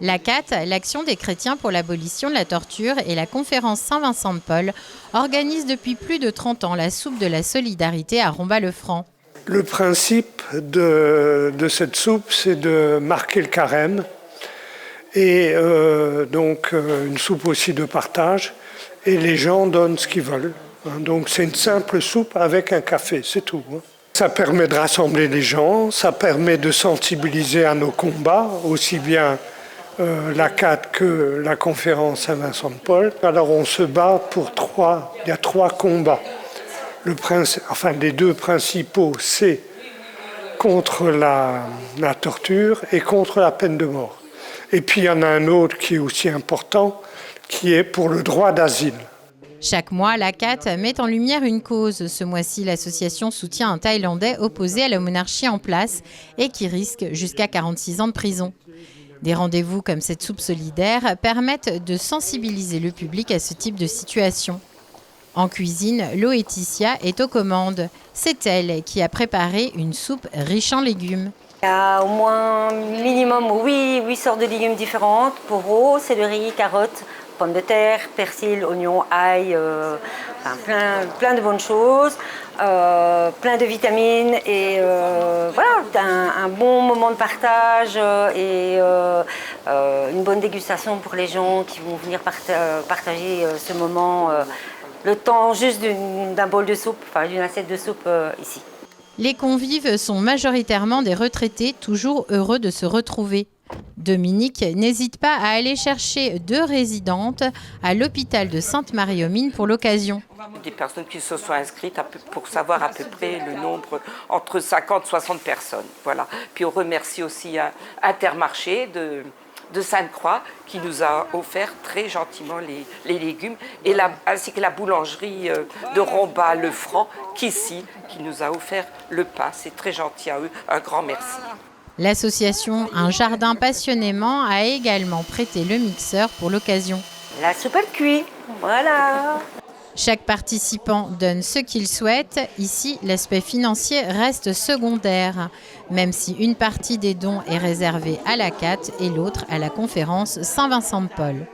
L'ACAT, l'Action des chrétiens pour l'abolition de la torture, et la conférence Saint-Vincent-de-Paul organisent depuis plus de 30 ans la soupe de la solidarité à Romba-le-Franc. Le principe de cette soupe, c'est de marquer le carême et donc une soupe aussi de partage, et les gens donnent ce qu'ils veulent. Donc c'est une simple soupe avec un café, c'est tout. Ça permet de rassembler les gens, ça permet de sensibiliser à nos combats, aussi bien l'ACAT que la conférence Saint-Vincent-de-Paul. Alors on se bat pour il y a trois combats. Les deux principaux, c'est contre la torture et contre la peine de mort. Et puis il y en a un autre qui est aussi important, qui est pour le droit d'asile. Chaque mois, l'ACAT met en lumière une cause. Ce mois-ci, l'association soutient un Thaïlandais opposé à la monarchie en place et qui risque jusqu'à 46 ans de prison. Des rendez-vous comme cette soupe solidaire permettent de sensibiliser le public à ce type de situation. En cuisine, Laetitia est aux commandes. C'est elle qui a préparé une soupe riche en légumes. Il y a au moins minimum 8 sortes de légumes différentes, poireaux, céleri, carottes, pommes de terre, persil, oignons, ail, plein de bonnes choses, plein de vitamines et voilà, un bon moment de partage et une bonne dégustation pour les gens qui vont venir partager ce moment, le temps juste d'un bol de soupe, d'une assiette de soupe ici. Les convives sont majoritairement des retraités, toujours heureux de se retrouver. Dominique n'hésite pas à aller chercher 2 résidentes à l'hôpital de Sainte-Marie-aux-Mines pour l'occasion. Des personnes qui se sont inscrites pour savoir à peu près le nombre, entre 50 et 60 personnes. Voilà. Puis on remercie aussi Intermarché de Sainte-Croix qui nous a offert très gentiment les légumes, ainsi que la boulangerie de Romba-le-Franc qui nous a offert le pain. C'est très gentil à eux, un grand merci. L'association Un Jardin Passionnément a également prêté le mixeur pour l'occasion. La soupe à cuit, voilà. Chaque participant donne ce qu'il souhaite. Ici, l'aspect financier reste secondaire, même si une partie des dons est réservée à l'ACAT et l'autre à la conférence Saint-Vincent-de-Paul.